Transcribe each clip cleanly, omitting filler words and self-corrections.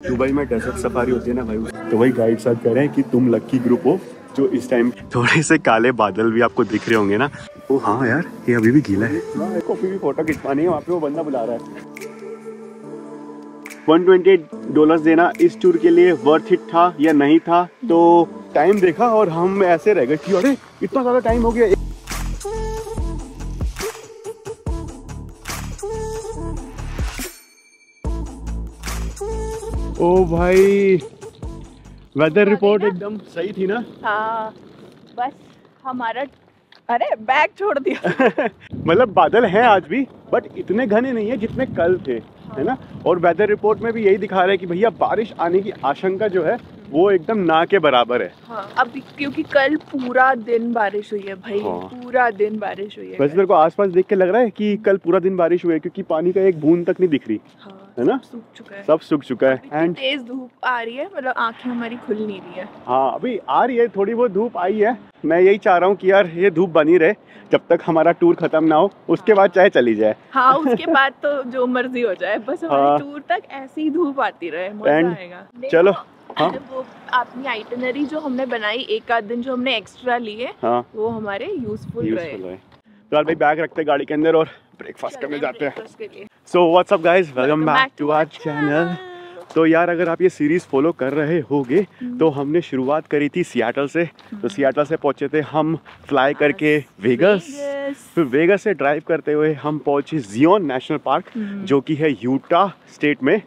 Dubai में desert safari होती है ना भाई, तो वही गाइड साथ कह रहे हैं कि तुम लकी ग्रुप हो जो इस टाइम थोड़े से काले बादल भी आपको दिख रहे होंगे ना। ओ हाँ यार, ये अभी भी गीला है। कॉफी भी फोटो खिंचवानी है, वहाँ पे वो बंदा बुला रहा है। $128 देना इस टूर के लिए वर्थ इट था या नहीं था? तो टाइम देखा और हम ऐसे रह गए कि अरे इतना ज़्यादा टाइम हो गया। ओ भाई, वेदर रिपोर्ट एकदम सही थी ना? हाँ, बस हमारा अरे बैग छोड़ दिया। मतलब बादल हैं आज भी, बट इतने घने नहीं है जितने कल थे, है ना? और वेदर रिपोर्ट में भी यही दिखा रहा है कि भैया बारिश आने की आशंका जो है वो एकदम ना के बराबर है। हाँ, अब क्योंकि कल पूरा दिन बारिश हुई है भाई। हाँ। पूरा दिन बारिश हुई है। वैसे मेरे को आसपास देख के लग रहा है कि कल पूरा दिन बारिश हुई है, क्योंकि पानी का एक बूंद तक नहीं दिख रही। हाँ, है ना? सूख चुका है, सब सूख चुका है। एंड तेज धूप आ रही है, मतलब आंखें हमारी खुल नहीं रही है। हाँ, अभी आ रही है, थोड़ी बहुत धूप आई है। मैं यही चाह रहा हूँ कि यार ये धूप बनी रहे जब तक हमारा टूर खत्म ना हो, उसके बाद चाहे चली जाए। हाँ, उसके बाद तो जो मर्जी हो जाए, बस हमारी टूर तक ऐसी ही धूप आती रहे, मजा आएगा। चलो। हाँ? वो अपनी आइटनरी जो हमने बनाई, एक आध दिन जो हमने एक्स्ट्रा लिए, हाँ, वो हमारे यूजफुल रहे। तो यार भाई बैग रखते हैं गाड़ी के अंदर और ब्रेकफास्ट करने जाते हैं। हैं। So what's up guys, welcome back to our channel. तो यार अगर आप ये सीरीज फॉलो कर रहे होगे तो हमने शुरुआत करी थी सियाटल से। तो सियाटल से पहुंचे थे हम फ्लाई करके वेगस। फिर वेगस से ड्राइव करते हुए हम पहुंचे जियोन नेशनल पार्क, जो कि है यूटा स्टेट में।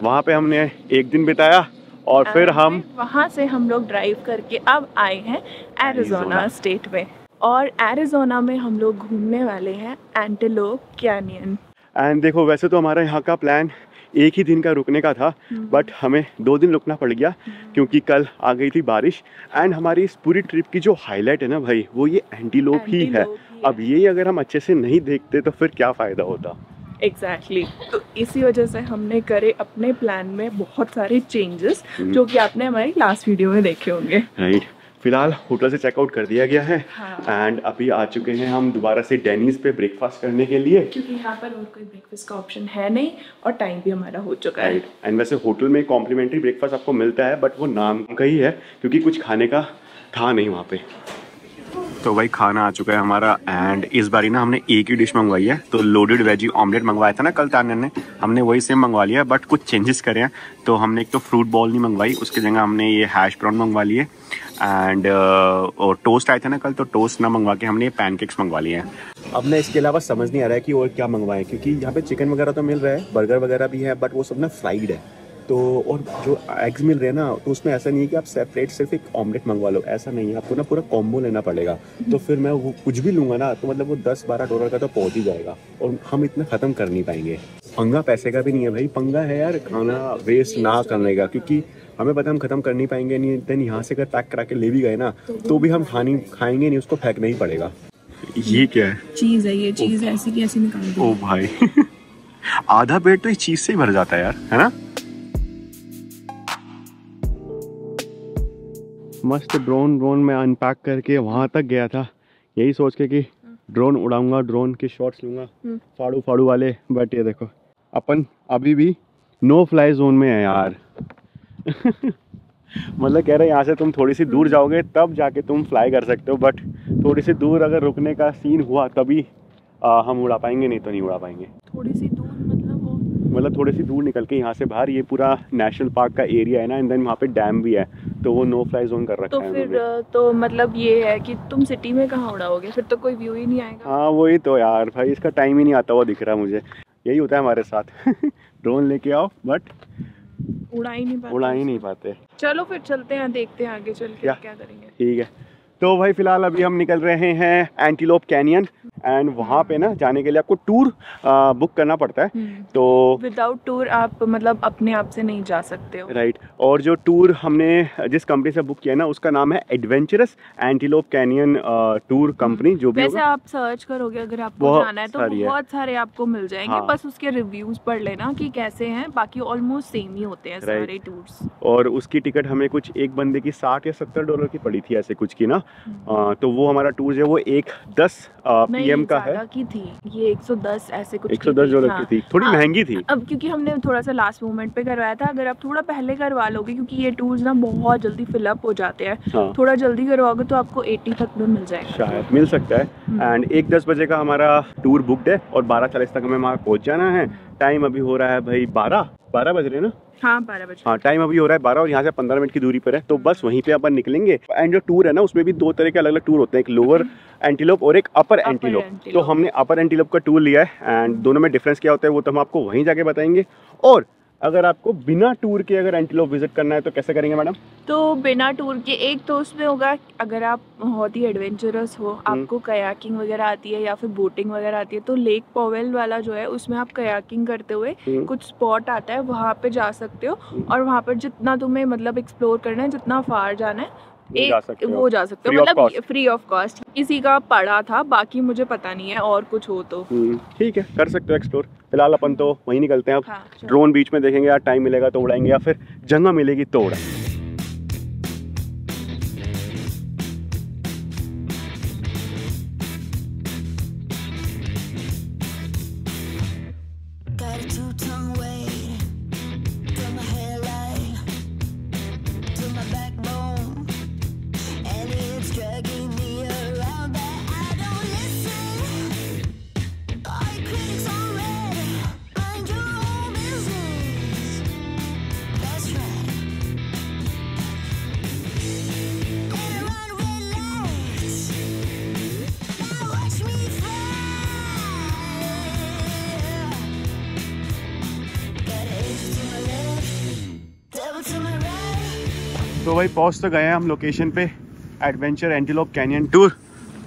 वहाँ पे हमने एक दिन बिताया और फिर हम वहाँ से हम लोग ड्राइव करके अब आए हैं एरिज़ोना स्टेट में। और एरिज़ोना में हम लोग घूमने वाले हैं एंटीलोप कैनियन। एंड देखो, वैसे तो हमारा यहाँ का प्लान एक ही दिन का रुकने का था, बट हमें 2 दिन रुकना पड़ गया क्योंकि कल आ गई थी बारिश। एंड हमारी इस पूरी ट्रिप की जो हाईलाइट है ना भाई, वो ये एंटीलोप ही है। अब ये अगर हम अच्छे से नहीं देखते तो फिर क्या फ़ायदा होता। एग्जैक्टली तो इसी वजह से हमने करे अपने प्लान में बहुत सारे चेंजेस, जो कि आपने हमारी लास्ट वीडियो में देखे होंगे। राइट। फिलहाल होटल से चेकआउट कर दिया गया है। एंड अभी आ चुके हैं हम दोबारा से डेनीज पे ब्रेकफास्ट करने के लिए, क्योंकि यहाँ पर और कोई ब्रेकफास्ट का ऑप्शन है नहीं और टाइम भी हमारा हो चुका है। एंड वैसे होटल में कॉम्प्लीमेंट्री ब्रेकफास्ट आपको मिलता है, बट वो नाम का ही है क्योंकि कुछ खाने का था नहीं वहाँ पे। तो भाई खाना आ चुका है हमारा। एंड इस बारी ना हमने एक ही डिश मंगवाई है। तो लोडेड वेजी ऑमलेट मंगवाया था ना कल तान्या ने, हमने वही सेम मंगवा लिया, बट कुछ चेंजेस करे हैं। तो हमने एक तो फ्रूट बॉल नहीं मंगवाई, उसकी जगह हमने ये हैश ब्राउन मंगवा लिए। एंड और टोस्ट आए थे ना कल, तो टोस्ट ना मंगवा के हमने ये पैनकेक्स मंगवा लिए हैं। अब ना इसके अलावा समझ नहीं आ रहा है कि और क्या मंगवाएं, क्योंकि यहाँ पे चिकन वगैरह तो मिल रहा है, बर्गर वगैरह भी है, बट वो सब ना फ्राइड है। तो और जो एग्स मिल रहे हैं ना, तो उसमें ऐसा नहीं है कि आप सेपरेट सिर्फ एक ऑमलेट मंगवा लो, ऐसा नहीं है, आपको ना पूरा कॉम्बो लेना पड़ेगा। तो फिर मैं वो कुछ भी लूँगा ना, तो मतलब वो $10-12 का तो पहुँच ही जाएगा और हम इतना ख़त्म कर नहीं पाएंगे। पंगा पैसे का भी नहीं है भाई, पंगा है यार खाना वेस्ट ना करने का, क्योंकि हमें पता हम ख़त्म कर नहीं पाएंगे। नहीं देन यहाँ से अगर पैक करा के ले भी गए ना, तो भी हम खाएंगे नहीं, उसको फेंकना ही पड़ेगा। ये क्या है? चीज़ है, ये चीज़ ऐसी की ऐसी निकाल दो। ओ भाई आधा पेट तो इस चीज़ से ही भर जाता है यार, है ना? मस्त ड्रोन में अनपैक करके वहाँ तक गया था, यही सोच के कि ड्रोन उड़ाऊंगा, ड्रोन के शॉट्स लूँगा फाड़ू वाले। बट ये देखो, अपन अभी भी नो फ्लाई जोन में है यार। मतलब कह रहे हैं यहाँ से तुम थोड़ी सी दूर जाओगे तब जाके तुम फ्लाई कर सकते हो, बट थोड़ी सी दूर अगर रुकने का सीन हुआ तभी हम उड़ा पाएंगे, नहीं तो नहीं उड़ा पाएंगे। थोड़ी सी दूर मतलब थोड़ी सी दूर निकल के यहाँ से बाहर, ये पूरा नेशनल पार्क का एरिया है ना, एंड देन वहाँ पे डैम भी है, तो वो नो फ्लाई जोन कर रखा है। तो फिर तो मतलब ये है कि तुम सिटी में कहाँ उड़ाओगे, फिर तो कोई व्यू ही नहीं आएगा। हाँ वही तो यार भाई, इसका टाइम ही नहीं आता हुआ दिख रहा है मुझे। यही होता है हमारे साथ। ड्रोन लेके आओ बट उड़ा ही नहीं पाते। चलो फिर चलते हैं, देखते हैं आगे चल के क्या करेंगे। ठीक है। तो भाई फिलहाल अभी हम निकल रहे हैं एंटीलोप कैनियन। एंड वहाँ पे ना जाने के लिए आपको टूर बुक करना पड़ता है। तो विदाउट टूर आप मतलब अपने आप से नहीं जा सकते हो। राइट। और जो टूर हमने जिस कंपनी से बुक किया है ना, उसका नाम है adventurous antelope canyon tour company. जो भी वैसे आप सर्च करोगे अगर आपको जाना है तो बहुत सारे आपको मिल जाएंगे। हाँ। बस उसके रिव्यूज पढ़ लेना कि कैसे हैं, बाकी ऑलमोस्ट सेम ही होते हैं सारे टूर्स। और उसकी टिकट हमें कुछ एक बंदे की $60 या $70 की पड़ी थी, ऐसे कुछ की ना। तो वो हमारा टूर जो है वो 10 PM का है की थी ये 110 ऐसे कुछ 110 डॉलर की थी, थोड़ी महंगी थी। अब क्योंकि हमने थोड़ा सा लास्ट मोमेंट पे करवाया था, अगर आप थोड़ा पहले करवा लोगे क्योंकि ये टूर्स ना बहुत जल्दी फिलअप हो जाते हैं, थोड़ा जल्दी करवाओगे तो आपको 80 तक में मिल जाएगा, शायद मिल सकता है। एंड 1:10 बजे का हमारा टूर बुकड है और 12:40 तक हमें वहाँ पहुँच जाना है। टाइम अभी हो रहा है भाई 12 बज रहे ना। हाँ 12 बजे। हाँ टाइम अभी हो रहा है 12 और यहाँ से 15 मिनट की दूरी पर है, तो बस वहीं पे अपन निकलेंगे। एंड जो टूर है ना उसमें भी 2 तरह के अलग अलग टूर होते हैं, एक लोअर एंटीलोप और एक अपर एंटीलोप। तो हमने अपर एंटीलोप का टूर लिया है एंड दोनों में डिफरेंस क्या होता है वो तो हम आपको वहीं जाके बताएंगे। और अगर आपको बिना टूर के अगर एंटीलोप विजिट करना है तो कैसे करेंगे मैडम? तो बिना टूर के एक तो उसमें होगा, अगर आप बहुत ही एडवेंचरस हो, आपको कयाकिंग वगैरह आती है या फिर बोटिंग वगैरह आती है, तो लेक पॉवेल वाला जो है उसमें आप कयाकिंग करते हुए कुछ स्पॉट आता है वहाँ पे जा सकते हो। और वहाँ पर जितना तुम्हें मतलब एक्सप्लोर करना है, जितना फार जाना है वो जा सकते हो, मतलब फ्री ऑफ कॉस्ट। किसी का पड़ा था, बाकी मुझे पता नहीं है और कुछ हो तो ठीक है कर सकते हो एक्सप्लोर। फिलहाल अपन तो वहीं निकलते हैं। अब ड्रोन बीच में देखेंगे, यार टाइम मिलेगा तो उड़ाएंगे या फिर जगह मिलेगी तो उड़ाएंगे। तो भाई पहुंच तो गए हैं हम लोकेशन पे, एडवेंचर एंटीलोप कैनियन टूर।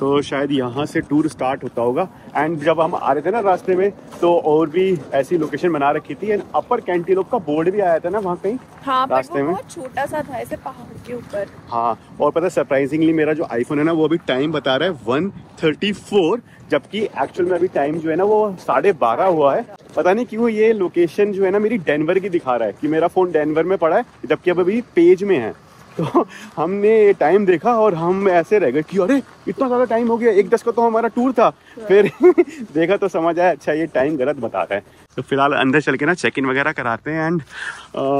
तो शायद यहाँ से टूर स्टार्ट होता होगा। एंड जब हम आ रहे थे ना रास्ते में तो और भी ऐसी लोकेशन बना रखी थी एंड अपर कैंटीलोप का बोर्ड भी आया था ना वहाँ कहीं। हाँ, रास्ते में बहुत छोटा सा था ऐसे पहाड़ के ऊपर। हाँ, और पता है सरप्राइजिंगली मेरा जो आईफोन है ना वो अभी टाइम बता रहा है 1:34, जबकि एक्चुअल में अभी टाइम जो है ना वो 12:30 हुआ है। पता नहीं क्यों ये लोकेशन जो है ना मेरी डेनवर की दिखा रहा है कि मेरा फोन डेनवर में पड़ा है, जबकि अब अभी पेज में है। तो हमने टाइम देखा और हम ऐसे रह गए कि अरे इतना ज़्यादा टाइम हो गया, 1:10 का तो हमारा टूर था। फिर देखा तो समझ आया अच्छा ये टाइम गलत बता रहा है। तो फिलहाल अंदर चल के ना चेक इन वगैरह कराते हैं। एंड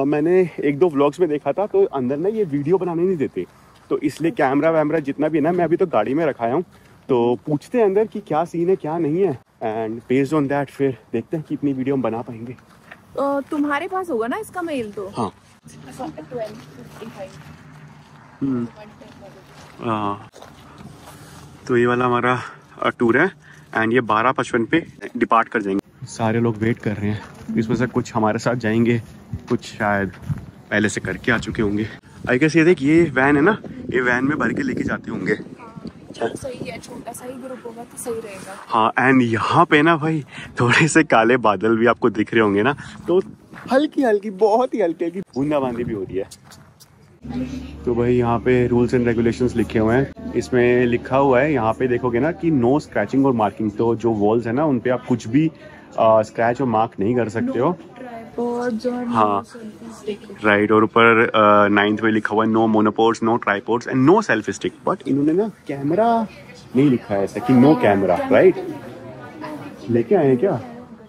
मैंने 1-2 व्लॉग्स में देखा था तो अंदर ना ये वीडियो बनाने नहीं देते, तो इसलिए कैमरा वैमरा जितना भी है ना मैं अभी तो गाड़ी में रखाया हूँ। तो पूछते हैं अंदर कि क्या सीन है क्या नहीं है, एंड बेस्ड ऑन दैट फिर देखते हैं कि इतनी वीडियो हम बना पाएंगे। तुम्हारे पास होगा ना इसका मेल? तो हाँ तो ये वाला हमारा टूर है एंड ये 12:55 पे डिपार्ट कर जाएंगे। सारे लोग वेट कर रहे हैं, इसमें से कुछ हमारे साथ जाएंगे, कुछ शायद पहले से करके आ चुके होंगे। आई गेस ये देख ये वैन है ना, ये वैन में भर के लेके जाते होंगे। सही है, छोटा सा ही ग्रुप होगा तो सही रहेगा। हाँ, एंड यहाँ पे ना भाई थोड़े से काले बादल भी आपको दिख रहे होंगे ना, तो हल्की हल्की बहुत ही हल्की हल्की बूंदाबांदी भी हो रही है। तो भाई यहाँ पे रूल्स एंड रेगुलेशंस लिखे हुए हैं, इसमें लिखा हुआ है यहाँ पे देखोगे ना कि नो स्क्रैचिंग और मार्किंग। तो जो वॉल्स है ना उन पे आप कुछ भी स्क्रैच और मार्क नहीं कर सकते हो। हाँ राइट, और ऊपर 9th में लिखा हुआ है no monopods, no tripods and no selfie stick. But इन्होंने ना कैमरा नहीं लिखा है ऐसा कि नो कैमरा। राइट, लेके आए हैं क्या?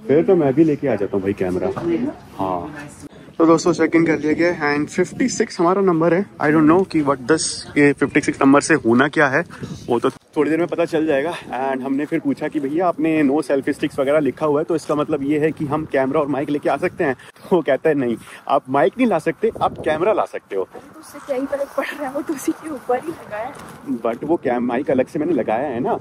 फिर तो मैं भी लेके आ जाता हूँ भाई कैमरा। हाँ तो दोस्तों चेक इन कर लिया गया एंड 56 हमारा नंबर है। आई डोंट नो कि व्हाट दिस 56 नंबर से होना क्या है, वो तो थोड़ी देर में पता चल जाएगा। एंड हमने फिर पूछा कि भैया आपने नो सेल्फी स्टिक्स वगैरह लिखा हुआ है तो इसका मतलब ये है कि हम कैमरा और माइक लेके आ सकते हैं? तो वो कहता है नहीं, आप माइक नहीं ला सकते, आप कैमरा ला सकते हो। तो उससे क्या ही फर्क पड़ रहा है, वो तो उसी के ऊपर ही लगाया है। बट वो माइक अलग से मैंने लगाया है ना,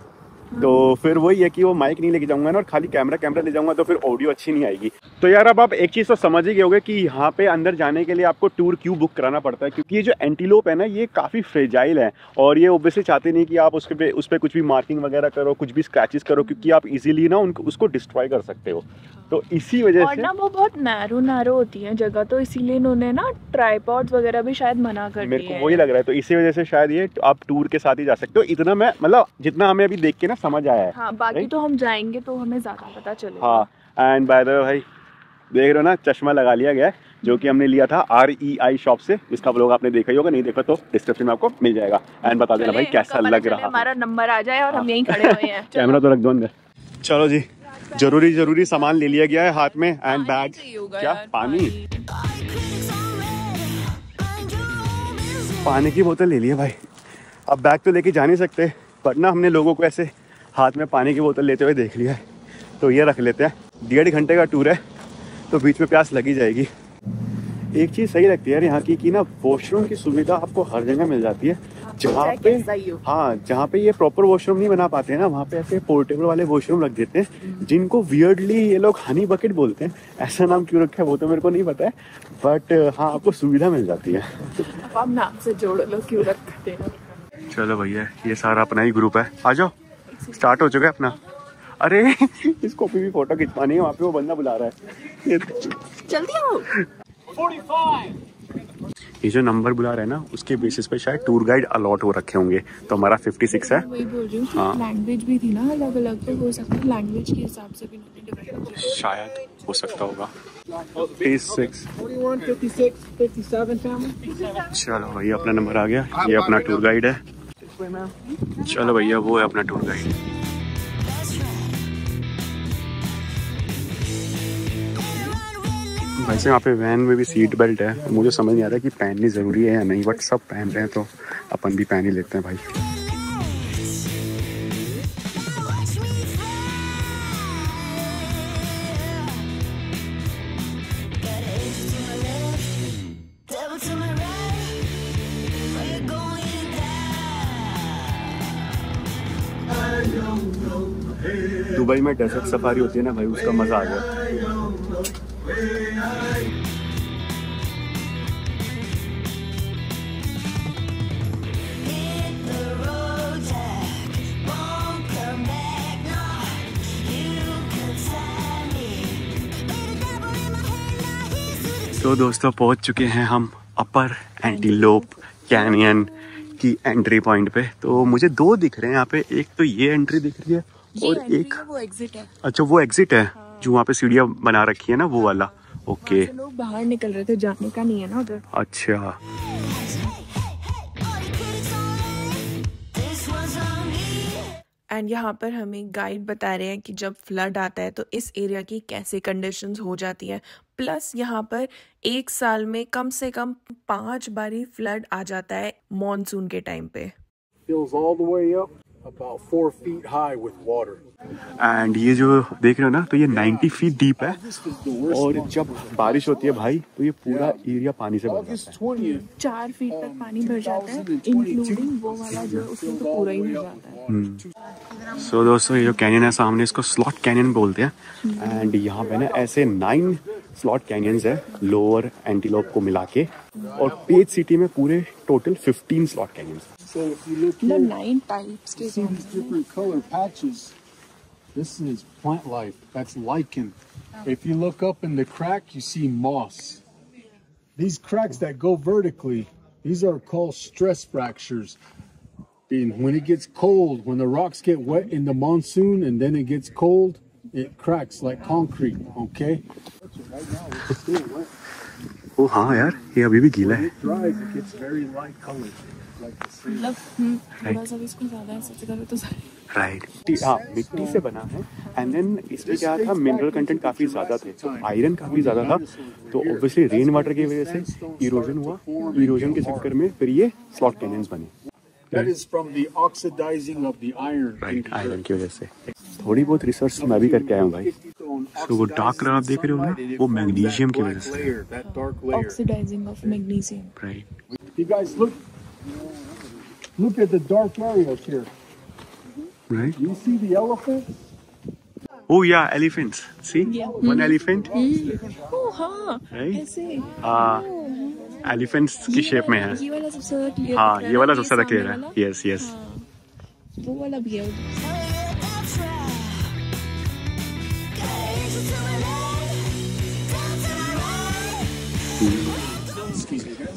तो फिर वही है कि वो माइक नहीं लेके जाऊंगा ना और खाली कैमरा ले जाऊंगा तो फिर ऑडियो अच्छी नहीं आएगी। तो यार अब आप एक चीज़ तो समझ ही गए होंगे कि यहाँ पे अंदर जाने के लिए आपको टूर क्यों बुक कराना पड़ता है, क्योंकि ये जो एंटीलोप है ना ये काफ़ी फ्रेजाइल है और ये ओब्वियसली चाहते नहीं कि आप उस पर कुछ भी मार्किंग वगैरह करो, कुछ भी स्क्रैचेस करो, क्योंकि आप इजीली ना उसको डिस्ट्रॉय कर सकते हो। तो इसी वजह से ना वो बहुत नैरो होती है जगह, तो इसीलिए इन्होंने ना ट्राइपॉड्स वगैरह भी शायद मना कर दिए। मेरे को वही लग रहा है, तो इसी वजह से शायद ये आप टूर के साथ ही जा सकते हो। इतना मैं मतलब जितना हमें अभी देख के ना समझ आया है। हाँ, बाकी तो हम जाएंगे तो हमें ज्यादा पता चलेगा। हाँ, एंड बाय द वे भाई देख रहे हो ना चश्मा लगा लिया गया है जो कि हमने लिया था REI शॉप से। इसका व्लॉग आपने देखा ही होगा, नहीं देखा तो डिस्क्रिप्शन में आपको मिल जाएगा। एंड बता देना भाई कैसा लग रहा है। हमारा नंबर आ जाए और हम यहीं खड़े हुए हैं। कैमरा तो रख दो अंदर। चलो जी, जरूरी सामान ले लिया गया है हाथ में। एंड बैग, क्या पानी की बोतल ले ली है भाई। अब बैग तो लेके जा नहीं सकते, पर ना हमने लोगों को ऐसे हाथ में पानी की बोतल लेते हुए देख लिया है, तो ये रख लेते हैं। 1.5 घंटे का टूर है तो बीच में प्यास लगी जाएगी। एक चीज़ सही लगती है यार यहाँ की कि ना वॉशरूम की सुविधा आपको हर जगह मिल जाती है। जहाँ पे जहाँ पे ये प्रॉपर वॉशरूम नहीं बना पाते हैं ना, वहाँ पे ऐसे पोर्टेबल वाले वॉशरूम रख देते हैं, जिनको वियर्डली ये लोग हनी बकेट बोलते हैं। ऐसा नाम क्यों रखा है वो तो मेरे को नहीं पता है, बट हाँ आपको सुविधा मिल जाती है। आप नाम से जोड़ लो क्यों रखते हैं। चलो भैया, ये सारा अपना ही ग्रुप है, आ जाओ, स्टार्ट हो चुका है अपना। अरे इसको भी फोटो खिंचवानी है, वहाँ पे वो बंदा बुला रहा है। जल्दी आओ। 45। ये जो नंबर बुला रहे हैं ना, उसके बेसिस पे शायद टूर गाइड अलॉट हो रखे होंगे, तो हमारा 56 है। वही बोल रही हूँ, हाँ। लैंग्वेज भी थी ना अलग अलग, तो हो सकता है लैंग्वेज के हिसाब से भी डिफरेंट, शायद हो सकता होगा। 56 41, 56, 57 family। चलो भैया, अपना नंबर आ गया। ये अपना टूर गाइड है। चलो भैया, वो है अपना टूर गाइड। वैसे यहाँ पे वैन में भी सीट बेल्ट है। मुझे समझ नहीं आ रहा कि पहननी ज़रूरी है या नहीं, बट सब पहन रहे हैं तो अपन भी पहन ही लेते हैं भाई। दुबई में डेजर्ट सफारी होती है ना भाई, उसका मज़ा आ गया। तो दोस्तों, पहुंच चुके हैं हम अपर एंटीलोप कैनियन की एंट्री पॉइंट पे। तो मुझे 2 दिख रहे हैं यहाँ पे, एक तो ये एंट्री दिख रही है और एक वो एग्जिट है। अच्छा, वो एग्जिट है। हाँ। जो वहाँ पे सीढ़ियाँ बना रखी है ना, वो वाला। ओके, लोग बाहर निकल रहे थे, जाने का नहीं है ना उधर। अच्छा, एंड यहाँ पर हमें गाइड बता रहे हैं कि जब फ्लड आता है तो इस एरिया की कैसे कंडीशंस हो जाती हैं। प्लस यहाँ पर 1 साल में कम से कम 5 बारी फ्लड आ जाता है मॉनसून के टाइम पे। Fills all the way up, about 4 feet high with water. And ये जो देख रहे हो ना, तो ये 90 फीट डीप है, और जब बारिश होती है भाई तो ये पूरा एरिया पानी से भर जाता है। 4 फीट तक पानी भर जाता है, इंक्लूडिंग वो वाला जो उसमें तो पूरा ही भर जाता है। सो दोस्तों, ये जो कैनियन है सामने, इसको स्लॉट कैनियन बोलते हैं। एंड यहाँ पे ना ऐसे 9 स्लॉट कैनियंस है लोअर एंटीलोप को मिला के, और पेज सिटी में पूरे total 15 slot canyons. So if you look here, 9 types के see these different color patches. This is plant life. That's lichen. If you look up in the crack, you see moss. These cracks that go vertically, these are called stress fractures. And when it gets cold, when the rocks get wet in the monsoon and then it gets cold, it cracks like concrete, okay? Right now it's still wet. ओ हाँ यार, ये अभी भी गीला When है। it dries, it gets very light colored. Like the same. थोड़ा सा भी इसमें ज़्यादा है, सच करो तो राइट, हाँ मिट्टी से बना है। एंड देन इसमें क्या था, मिनरल कंटेंट काफ़ी ज़्यादा थे, तो आयरन काफ़ी ज़्यादा था। तो ऑब्वियसली रेन वाटर की वजह से इरोजन हुआ, इरोजन के चक्कर में फिर ये स्लॉट कैनियंस बने। That is from the oxidizing of the iron. Right, iron की वजह से। थोड़ी बहुत रिसर्च मैं भी करके आया हूँ भाई। तो वो डार्क कलर आप देख रहे हो ना, वो मैग्नीशियम की वजह से। That dark layer. Oxidising of magnesium. Right, You guys look at the dark areas here. Right. You see the elephant? Oh yeah, elephants. See, one elephant. ओह हाँ, Right? ऐसे। एलिफेंट्स की शेप में है। ये वाला सबसे ज़्यादा क्लियर। हाँ, ये वाला सबसे ज़्यादा क्लियर है। Yes yes. वो वाला भी है।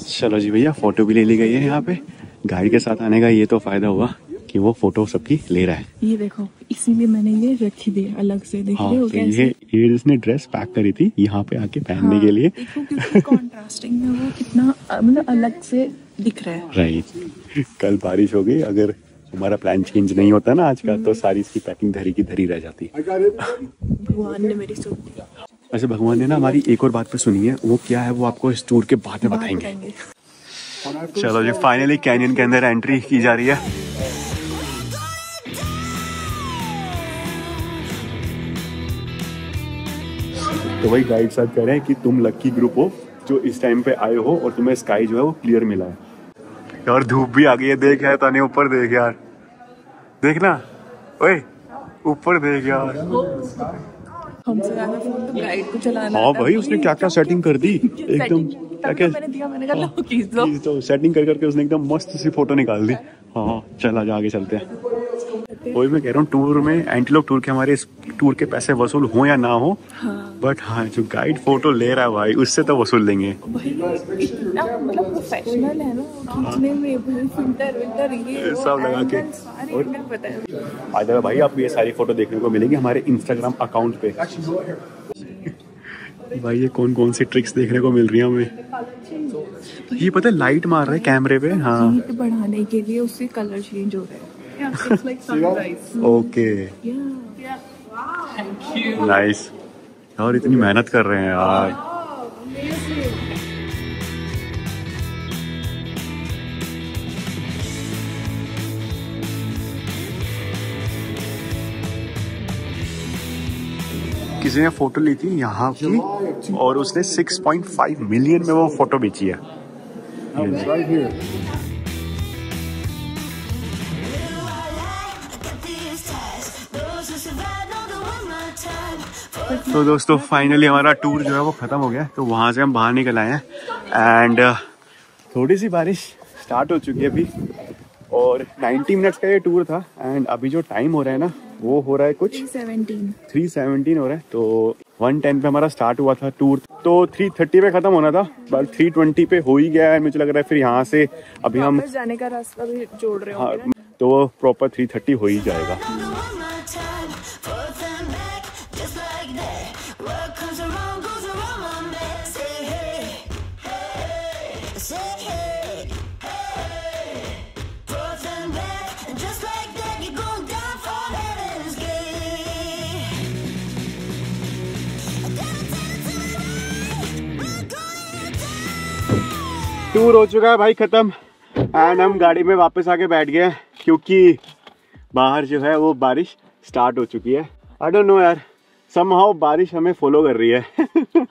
चलो जी भैया, फोटो भी ले ली गई है यहाँ पे। गाइड के साथ आने का ये तो फायदा हुआ कि वो फोटो सबकी ले रहा है। ये देखो, इसीलिए मैंने ये रखी दी अलग से, देख रहे हो तो कैसे? ये जिसने ड्रेस पैक करी थी यहाँ पे आके पहनने के लिए, देखो क्योंकि कॉन्ट्रास्टिंग में वो कितना मतलब अलग से दिख रहा है। राइट। कल बारिश हो गई, अगर हमारा प्लान चेंज नहीं होता ना आज का, तो सारी इसकी पैकिंग धरी की धरी रह जाती। भगवान ने मेरी सुन ली। वैसे भगवान ने ना हमारी एक और बात पे सुनी है, वो क्या है वो आपको इस टूर के बाद में बताएंगे। चलो जी, फाइनली कैनियन के अंदर एंट्री की जा रही है। तो वही गाइड साहब कह रहे हैं कि तुम लकी ग्रुप हो जो इस टाइम पे आए हो और तुम्हें स्काई जो है वो क्लियर मिला है। और धूप भी आ गई है, देख यार ताने, ऊपर देख यार, देखना, ओए ऊपर देख यार। हमसे ज्यादा फोन तो गाइड को चलाना। हाँ भाई, उसने क्या क्या सेटिंग कर दी एकदम। क्या मैंने दिया, मैंने कहा लो खींच लो। तो सेटिंग कर करके उसने एकदम मस्त सी फोटो निकाल दी। हाँ चल आज आगे चलते हैं। वही मैं कह रहा हूँ, टूर में एंटीलोप टूर के हमारे इस टूर के पैसे वसूल हो या ना हो, बट हाँ जो गाइड फोटो ले रहा है भाई, उससे तो वसूल लेंगे। इतना मतलब प्रोफेशनल है ना खींचने में, भाई फिल्टर विल्टर ये सब लगा के। और पता है आज भाई आपको ये सारी फोटो देखने को मिलेगी हमारे इंस्टाग्राम अकाउंट पे। भाई ये कौन कौन सी ट्रिक्स देखने को मिल रही है हमें। ये पता है लाइट मार रहे हैं कैमरे पे। हाँ, हीट बढ़ाने के लिए उससे कलर चेंज हो रहा है। Okay nice. और इतनी मेहनत कर रहे हैं यार। किसी ने फोटो ली थी यहाँ की और उसने 6.5 मिलियन में वो फोटो बेची है। तो दोस्तों फाइनली हमारा टूर जो है वो खत्म हो गया। तो वहाँ से हम बाहर निकल आए हैं एंड थोड़ी सी बारिश स्टार्ट हो चुकी है अभी, और 90 मिनट्स का ये टूर था। एंड अभी जो टाइम हो रहा है ना वो हो रहा है कुछ 3:17 हो रहा है। तो 1:10 पे हमारा स्टार्ट हुआ था टूर, तो 3:30 पे खत्म होना था, बट 3:20 पे हो ही गया है मुझे लग रहा है। फिर यहाँ से अभी हम जाने का रास्ता भी जोड़ रहे हाँ, तो वो प्रॉपर 3:30 हो ही जाएगा। टूर हो चुका है भाई खत्म एंड हम गाड़ी में वापस आके बैठ गए क्योंकि बाहर जो है वो बारिश स्टार्ट हो चुकी है। आई डोंट नो यार, समहाउ बारिश हमें फॉलो कर रही है।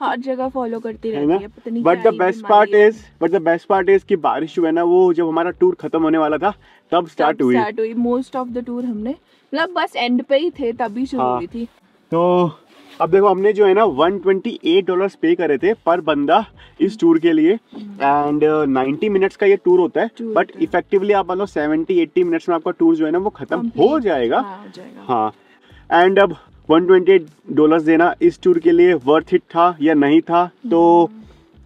हर जगह फॉलो करती रहती है, पता नहीं। But the best part is कि बारिश जो है ना वो जब हमारा टूर खत्म होने वाला था तब स्टार्ट हुई। मोस्ट ऑफ द टूर हमने मतलब बस एंड पे ही थे तभी शुरू हुई थी। तो अब देखो हमने जो है ना $128 पे करे थे पर बंदा इस टूर के लिए एंड 90 मिनट्स का ये टूर होता है, बट इफेक्टिवली आप मान लो 70-80 मिनट्स में आपका टूर जो है ना वो खत्म हो जाएगा। हाँ एंड अब $128 देना इस टूर के लिए वर्थ इट था या नहीं था, तो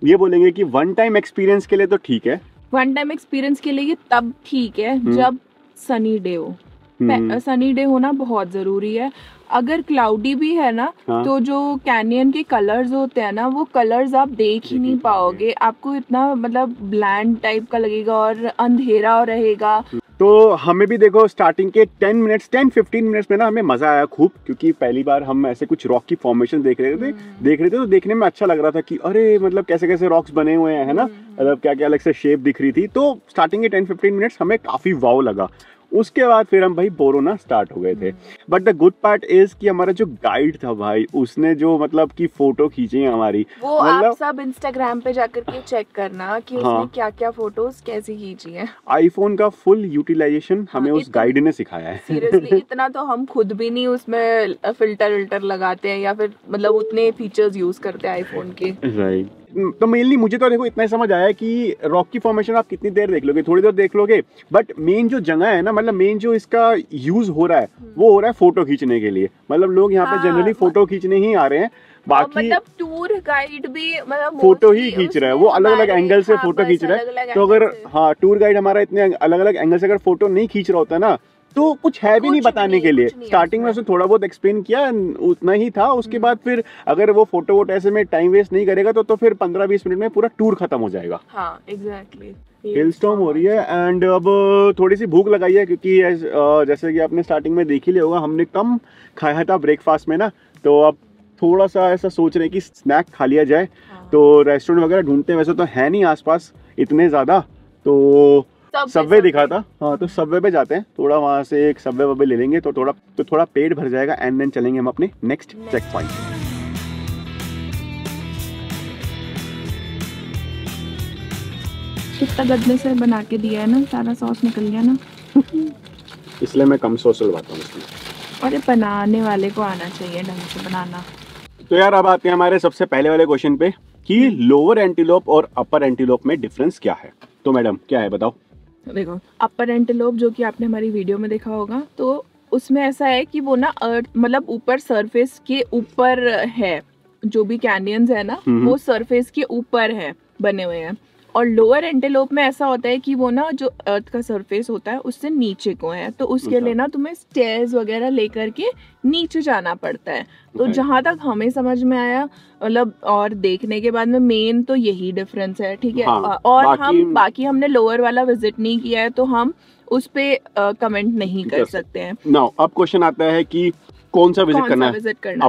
ये बोलेंगे कि वन टाइम एक्सपीरियंस के लिए तो ठीक है। वन टाइम एक्सपीरियंस के लिए ये तब ठीक है जब सनी डे हो। सनी डे होना बहुत जरूरी है। अगर क्लाउडी भी है ना तो जो कैनियन के कलर्स होते हैं ना वो कलर्स आप देख ही नहीं पाओगे, आपको इतना मतलब ब्लैंड टाइप का लगेगा और अंधेरा रहेगा। तो हमें भी देखो स्टार्टिंग के 10-15 मिनट्स में ना हमें मजा आया खूब, क्योंकि पहली बार हम ऐसे कुछ रॉक की फॉर्मेशन देख रहे थे तो देखने में अच्छा लग रहा था कि अरे मतलब कैसे कैसे रॉक्स बने हुए हैं, है ना, मतलब क्या क्या अलग से शेप दिख रही थी। तो स्टार्टिंग के 10-15 मिनट्स हमें काफी वाव लगा। उसके बाद फिर हम भाई बोर होना स्टार्ट हो गए थे। But the good part is कि हमारा जो गाइड था भाई उसने जो मतलब की फोटो खींची है हमारी, वो आप सब इंस्टाग्राम पे जाकर के चेक करना कि उसने क्या क्या फोटोज कैसी खींची है। आईफोन का फुल यूटिलाइजेशन हमें उस गाइड ने सिखाया है। सीरियसली इतना तो हम खुद भी नहीं उसमें फिल्टर लगाते हैं या फिर मतलब उतने फीचर्स यूज करते हैं आईफोन के। राइट। तो मेनली मुझे तो देखो इतना ही समझ आया कि रॉक की फॉर्मेशन आप कितनी देर देख लोगे, थोड़ी देर देख लोगे, बट मेन जो जगह है ना, मतलब मेन जो इसका यूज हो रहा है वो हो रहा है फोटो खींचने के लिए। मतलब लोग यहाँ पे जनरली फोटो खींचने ही आ रहे हैं, बाकी मतलब टूर गाइड भी मतलब फोटो ही खींच रहा है, वो अलग अलग एंगल से फोटो खींच रहा है। तो अगर टूर गाइड हमारा इतने अलग अलग एंगल से अगर फोटो नहीं खींच रहा होता ना तो कुछ है भी नहीं बताने के लिए। नहीं स्टार्टिंग में उसने थोड़ा बहुत एक्सप्लेन किया, उतना ही था। उसके बाद फिर अगर वो फोटो वोटो ऐसे में टाइम वेस्ट नहीं करेगा तो फिर 15-20 मिनट में पूरा टूर खत्म हो जाएगा। हाँ एग्जैक्टली। हेलस्टॉर्म हो रही है एंड अब थोड़ी सी भूख लगाई है, क्योंकि जैसे कि आपने स्टार्टिंग में देख ही लिया होगा, हमने कम खाया था ब्रेकफास्ट में ना, तो अब थोड़ा सा ऐसा सोच रहे हैं कि स्नैक खा लिया जाए। तो रेस्टोरेंट वगैरह ढूंढते हैं, वैसे तो है नहीं आसपास इतने ज़्यादा, तो सबवे दिखा था। हाँ तो सबवे पे जाते हैं, थोड़ा वहाँ से एक सबवे वब्वे ले लेंगे तो थोड़ा पेट भर जाएगा एंड देन चलेंगे हम अपने नेक्स्ट चेक पॉइंट। कितना गंदे से बना के दिया है ना, सारा सॉस निकल गया ना। इसलिए मैं कम सॉस डलवाता हूँ इसमें। अरे बनाने वाले को आना चाहिए ढंग से बनाना। तो यार अब आते हैं हमारे सबसे पहले वाले क्वेश्चन पे कि लोअर एंटीलोप और अपर एंटीलोप में डिफरेंस क्या है। तो मैडम क्या है बताओ। देखो अपर एंटीलोप जो कि आपने हमारी वीडियो में देखा होगा, तो उसमें ऐसा है कि वो ना अर्थ मतलब ऊपर सरफेस के ऊपर है, जो भी कैनियंस है ना वो सरफेस के ऊपर है बने हुए हैं। और लोअर एंटीलोप में ऐसा होता है कि वो ना जो अर्थ का सरफेस होता है उससे नीचे को है, तो उसके लिए ना तुम्हें स्टेयर्स वगैरह लेकर के नीचे जाना पड़ता है। तो जहां तक हमें समझ में आया मतलब और देखने के बाद में मेन तो यही डिफरेंस है, ठीक है। हाँ, और हम बाकी हमने लोअर वाला विजिट नहीं किया है तो हम उस पे कमेंट नहीं कर सकते हैं। नाउ अब क्वेश्चन आता है कि कौन सा विजिट करना है,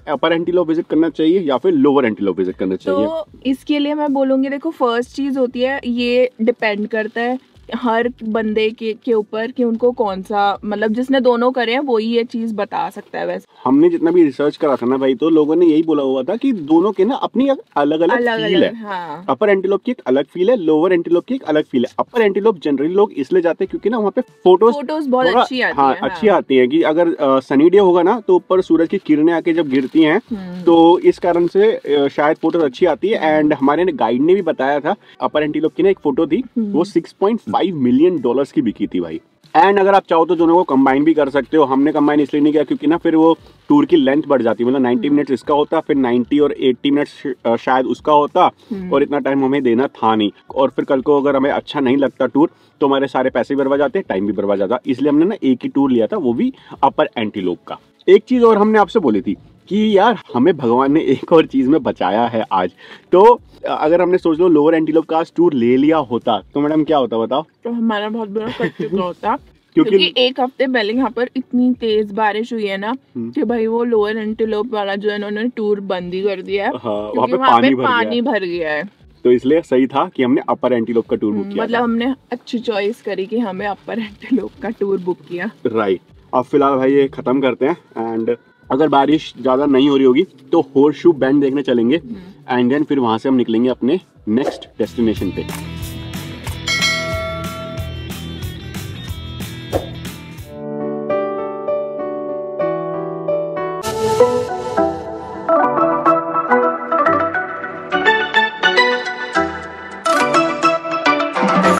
अपर एंटीलोप विजिट करना चाहिए या फिर लोअर एंटीलोप विजिट करना चाहिए। तो इसके लिए मैं बोलूंगी, देखो फर्स्ट चीज होती है, ये डिपेंड करता है हर बंदे के ऊपर कि उनको कौन सा, मतलब जिसने दोनों करे हैं वही ये चीज बता सकता है। वैसे हमने जितना भी रिसर्च करा था ना भाई, तो लोगों ने यही बोला हुआ था कि दोनों के ना अपनी अलग अलग फील है। हाँ। अपर एंटीलोप की एक अलग फील है, लोअर एंटीलोप की एक अलग फील है। अपर एंटीलोप जनरली लोग इसलिए जाते हैं क्योंकि ना वहाँ पे फोटोज बहुत अच्छी आती है। अच्छी आती है कि अगर सनी डे होगा ना तो ऊपर सूरज की किरणें आके जब गिरती हैं तो इस कारण से शायद फोटोज अच्छी आती है। एंड हमारे गाइड ने भी बताया था, अपर एंटीलोप की ना एक फोटो थी, वो 6.5 मिलियन डॉलर्स की बिकी थी भाई। एंड अगर आप चाहो तो दोनों को कंबाइन भी कर सकते हो। हमने कंबाइन इसलिए नहीं किया क्योंकि ना फिर वो टूर की लेंथ बढ़ जाती है, मतलब 90 मिनट्स इसका होता, फिर 90 और 80 मिनट्स शायद उसका होता, और इतना टाइम हमें देना था नहीं। और फिर कल को अगर हमें अच्छा नहीं लगता टूर तो हमारे सारे पैसे भी बर्बाद जाते, टाइम भी बर्बाद जाता। इसलिए हमने ना एक ही टूर लिया था, वो भी अपर एंटीलोप का। एक चीज और हमने आपसे बोली थी कि यार हमें भगवान ने एक और चीज में बचाया है आज। तो अगर हमने सोच लो लोअर एंटीलोप का टूर ले लिया होता तो मैडम क्या होता बताओ। तो हमारा बहुत बड़ा कट होता क्योंकि एक हफ्ते पहले यहाँ पर इतनी तेज बारिश हुई है ना कि भाई वो लोअर एंटीलोप वाला जो है उन्होंने टूर बंद ही कर दिया है। वहाँ पे पानी भर गया है। तो इसलिए सही था कि हमने अपर एंटीलोप का टूर बुक किया। मतलब हमने अच्छी चॉइस करी कि हमें अपर एंटीलोप का टूर बुक किया। राइट। अब फिलहाल भाई ये खत्म करते हैं एंड अगर बारिश ज्यादा नहीं हो रही होगी तो होर्स शू बैंड देखने चलेंगे एंड देन फिर वहां से हम निकलेंगे अपने नेक्स्ट डेस्टिनेशन पे।